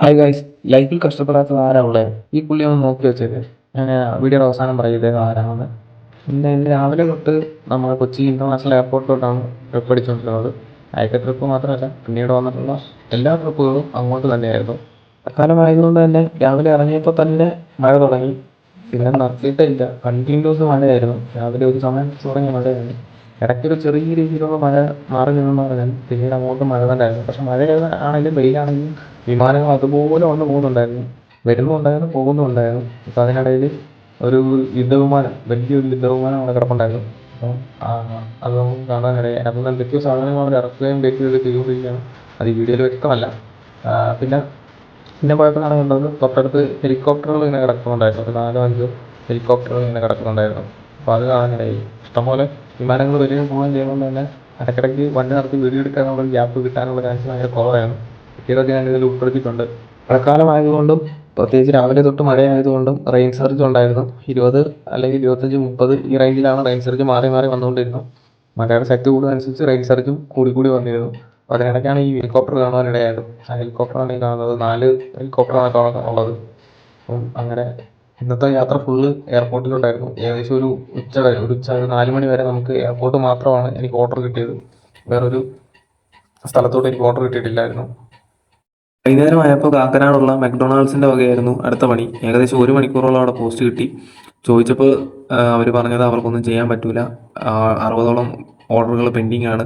Hi guys, ലൈഫിൽ കഷ്ടപ്പെടാത്തത് ആരാ ഉള്ളത്? ഈ പുള്ളി ഒന്ന് നോക്കി വെച്ചേക്ക്. ഞാൻ വീഡിയോയുടെ അവസാനം പറയും ഇദ്ദേഹം ആരാണെന്ന്. ഇന്ന് രാവിലെ തൊട്ട് നമ്മൾ കൊച്ചി ഇൻ്റർനാഷണൽ എയർപോർട്ടിലോട്ടാണ് ട്രിപ്പ് അടിച്ചുകൊണ്ടിരുന്നത്. ആദ്യത്തെ ട്രിപ്പ് മാത്രമല്ല, പിന്നീട് വന്നിട്ടുള്ള എല്ലാ ട്രിപ്പുകളും അങ്ങോട്ട് തന്നെയായിരുന്നു. മഴക്കാലമായതുകൊണ്ട് തന്നെ രാവിലെ ഇറങ്ങിയപ്പോൾ തന്നെ മഴ തുടങ്ങി. പിന്നെ നിർത്തിയിട്ടില്ല, കണ്ടിന്യൂസ് മഴയായിരുന്നു. രാവിലെ ഒരു സമയം തുടങ്ങിയ മഴയായിരുന്നു. ഇടയ്ക്കൊരു ചെറിയ രീതിയിലുള്ള മഴ മാറി നിന്നെന്ന് പറഞ്ഞാൽ പിന്നീട് അങ്ങോട്ട് മഴ തന്നെയായിരുന്നു. പക്ഷെ മഴ ആണെങ്കിലും വെയിലാണെങ്കിലും വിമാനങ്ങൾ അതുപോലെ വന്ന് പോകുന്നുണ്ടായിരുന്നു, വരുന്നുണ്ടായിരുന്നു, പോകുന്നുണ്ടായിരുന്നു. അപ്പം അതിനിടയിൽ ഒരു യുദ്ധവിമാനം, വലിയൊരു യുദ്ധവിമാനം അവിടെ കിടപ്പുണ്ടായിരുന്നു. അപ്പം അത് നമുക്ക് കാണാനിടയായി. അതിൽ എന്തൊക്കെയോ സാധനങ്ങൾ അവർ ഇറക്കുകയും കയറ്റുകയൊക്കെ ചെയ്തുകൊണ്ടിരിക്കുകയാണ്. അത് ഈ വീഡിയോയിൽ വ്യക്തമല്ല. പിന്നെ പിന്നെ പോയപ്പോഴാണ് കണ്ടത് തൊട്ടടുത്ത് ഹെലികോപ്റ്ററുകൾ ഇങ്ങനെ കിടക്കുന്നുണ്ടായിരുന്നു. ഒരു 4-5 ഹെലികോപ്റ്ററുകൾ ഇങ്ങനെ കിടക്കുന്നുണ്ടായിരുന്നു. അപ്പോൾ അത് കാണാനിടയായി. ഇഷ്ടംപോലെ വിമാനങ്ങൾ വരികയും പോവുകയും ചെയ്യുന്നതുകൊണ്ട് തന്നെ ഇടയ്ക്കിടയ്ക്ക് വണ്ടി നിർത്തി വീഡിയോ എടുക്കാനുള്ള ഗ്യാപ്പ് കിട്ടാനുള്ള ചാൻസ് ഭയങ്കര കുറവായിരുന്നു. ഇതൊക്കെ ഞാൻ ഇതിൽ ഉൾപ്പെടുത്തിയിട്ടുണ്ട്. മഴക്കാലമായതുകൊണ്ടും പ്രത്യേകിച്ച് രാവിലെ തൊട്ട് മഴയായതുകൊണ്ടും റെയിൻ സർജ് ഉണ്ടായിരുന്നു. 20 അല്ലെങ്കിൽ 25, 30 ഈ റേഞ്ചിലാണ് റെയിൻ സർജ് മാറി മാറി വന്നുകൊണ്ടിരുന്നത്. മഴയുടെ ശക്തി കൂടുന്നതനുസരിച്ച് റെയിൻ സർജും കൂടി വന്നിരുന്നു. അപ്പോൾ അതിനിടയ്ക്കാണ് ഈ ഹെലികോപ്റ്റർ കാണാനിടയായത്. ആ ഹെലികോപ്റ്ററാണ് ഈ കാണുന്നത്. 4 ഹെലികോപ്റ്ററാണ് ഉള്ളത്. അപ്പം അങ്ങനെ ഇന്നത്തെ യാത്ര ഫുള്ള് എയർപോർട്ടിലോട്ടായിരുന്നു. ഏകദേശം ഒരു ഉച്ച 4 മണി വരെ നമുക്ക് എയർപോർട്ട് മാത്രമാണ് എനിക്ക് ഓർഡർ കിട്ടിയത്. വേറൊരു സ്ഥലത്തോട്ട് എനിക്ക് ഓർഡർ കിട്ടിയിട്ടില്ലായിരുന്നു. വൈകുന്നേരമായപ്പോൾ കാക്കനാടുള്ള മക്ഡൊണാൾഡ്സിൻ്റെ വകയായിരുന്നു അടുത്ത പണി. ഏകദേശം 1 മണിക്കൂറോളം അവിടെ പോസ്റ്റ് കിട്ടി. ചോദിച്ചപ്പോൾ അവർ പറഞ്ഞത് അവർക്കൊന്നും ചെയ്യാൻ പറ്റൂല, 60ഓളം ഓർഡറുകൾ പെൻഡിങ് ആണ്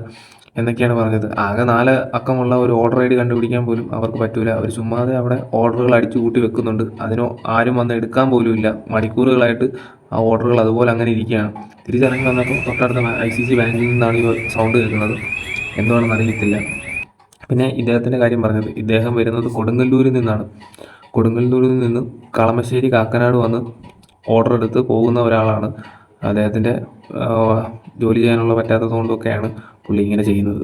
എന്നൊക്കെയാണ് പറഞ്ഞത്. ആകെ 4 അക്കമുള്ള ഒരു ഓർഡർ ഐ ഡി കണ്ടുപിടിക്കാൻ പോലും അവർക്ക് പറ്റൂല. അവർ ചുമ്മാതെ അവിടെ ഓർഡറുകൾ അടിച്ചു കൂട്ടി വെക്കുന്നുണ്ട്. അതിനോ ആരും വന്ന് എടുക്കാൻ പോലും ഇല്ല. മണിക്കൂറുകളായിട്ട് ആ ഓർഡറുകൾ അതുപോലെ അങ്ങനെ ഇരിക്കുകയാണ്. തിരിച്ചിറങ്ങി വന്നപ്പോൾ തൊട്ടടുത്ത ICC ബാങ്കിൽ നിന്നാണ് ഈ സൗണ്ട് കേൾക്കുന്നത്. എന്തുവാണെന്ന് അറിയത്തില്ല. പിന്നെ ഇദ്ദേഹത്തിൻ്റെ കാര്യം പറഞ്ഞത്, ഇദ്ദേഹം വരുന്നത് കൊടുങ്ങല്ലൂരിൽ നിന്നാണ്. കൊടുങ്ങല്ലൂരിൽ നിന്ന് കളമശ്ശേരി കാക്കനാട് വന്ന് ഓർഡർ എടുത്ത് പോകുന്ന ഒരാളാണ്. അദ്ദേഹത്തിൻ്റെ ജോലി ചെയ്യാനുള്ള പറ്റാത്തത് കൊണ്ടൊക്കെയാണ് പുള്ളി ഇങ്ങനെ ചെയ്യുന്നത്.